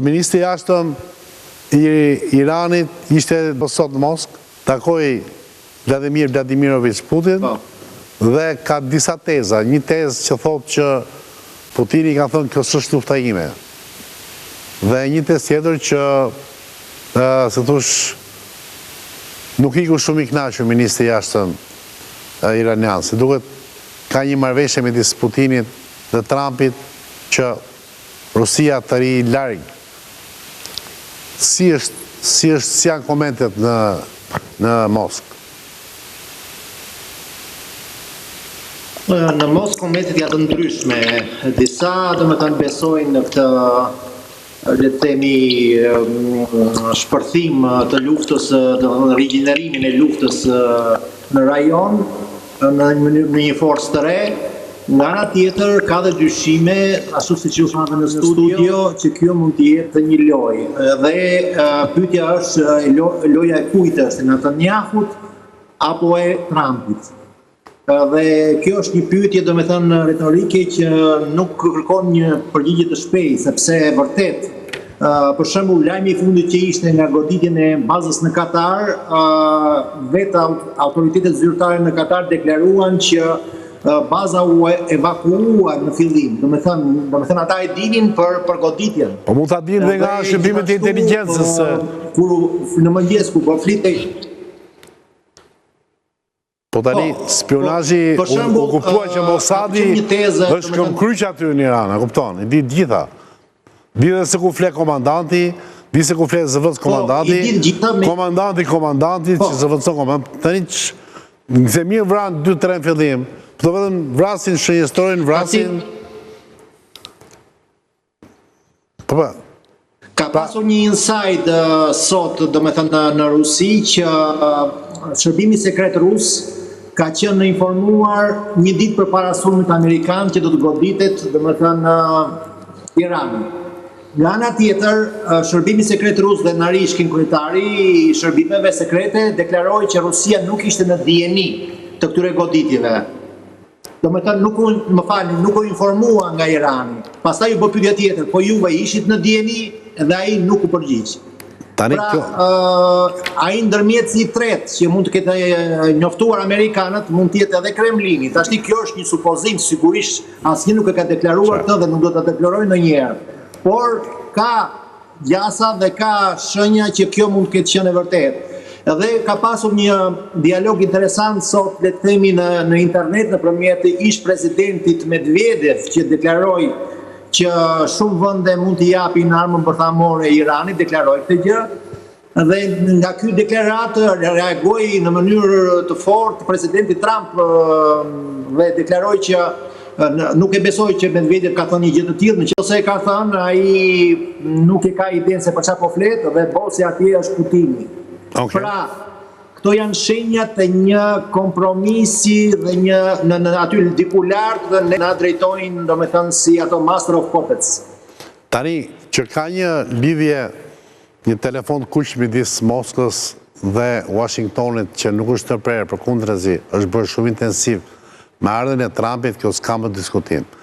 Ministri i Jashtëm i Iranit ishte sot në Moskë, takoi Vladimir Vladimirović Putin dhe ka disa teza. Një tezë që thotë që Putini ka thënë kjo s'është lufta ime. Dhe një tezë tjetër që se thosh nuk iku shumë i kënaqur ministri i Jashtëm iranian, se duket ka një marrëveshje midis Putinit dhe Trumpit që Rusia të ri larg. Si janë komentet në Moskë? Në Moskë komentet janë të ndryshme. Disa domethënë besojnë në këtë, le të themi, shpërthim të luftës, rigjenerimin e luftës në rajon në një forcë të re. Nga ana tjetër, ka dhe dyshime, ashtu siç u thanë në studio, që kjo mund të jetë një lojë. Dhe pyetja është loja e kujt është, Netanyahut apo e Trumpit. Dhe kjo është një pyetje, domethënë, retorike që nuk kërkon një përgjigje të shpejtë, sepse vërtet, për shembull, lajmi i fundit që ishte nga goditjen e bazës në Katar, vetë autoritetet zyrtare në Katar deklaruan që baza u evakuua në fillim. Domethënë ata e dinin për goditjen. Po mund ta dinë dhe nga shërbimet e inteligjencës. Kur në mëngjes ku po flitej. Po tani spionazhi u kuptua që Mossadi është këmbkryq aty në Iran, e kupton? E di gjitha. Di dhe se ku flet komandanti, di se ku flet zëvendës komandanti, komandanti që zëvendëson komandanti. Tani nëse mirë vranë 2-3 në fillim, po vetëm vrasin shënjestorin, vrasin. Ka pasur një inside sot, domethënë në Rusi, që shërbimi sekret rus ka qenë informuar një ditë përpara sulmit amerikan që do të goditet, domethënë, Irani. Nga ana tjetër, shërbimi sekret rus dhe Narishkin, kryetari i shërbimeve sekrete, deklaroi që Rusia nuk ishte në dijeni të këtyre goditjeve. Domethënë nuk u informua nga Irani. Pastaj u bë pyetja tjetër, po juve ishit në dijeni, dhe ai nuk u përgjigj. Pra, ai ndërmjetësi i tretë që mund të ketë njoftuar amerikanët, mund të jetë edhe Kremlini. Tashti kjo është një supozim, sigurisht asnjë nuk e ka deklaruar këtë dhe nuk do ta deklarojë ndonjëherë. Por ka gjasa dhe ka shenja që kjo mund të ketë qenë e vërtetë. Edhe ka pasur një dialog interesant sot, le të themi, në internet nëpërmjet ish presidentit Medvedev, që deklaroi që shumë vende mund të japin armën bërthamore e Iranit, deklaroi këtë gjë. Dhe nga ky deklarat reagoi në mënyrë të fortë presidenti Trump dhe deklaroi që nuk e besoi që Medvedev ka thënë një gjë të tillë, nëse e ka thënë, ai nuk e ka idenë se për çfarë po flet dhe bosi atje është Putini. Pra, këto janë shenjat e një kompromisi dhe në aty diku lart dhe na drejtojnë, domethënë, si ato Master of Puppets. Tani që ka një lidhje, një telefon kuq midis Moskës dhe Washingtonit që nuk është tërprerë, përkundrazi, është bërë shumë intensiv me ardhen e Trumpit, kjo s'ka më diskutim.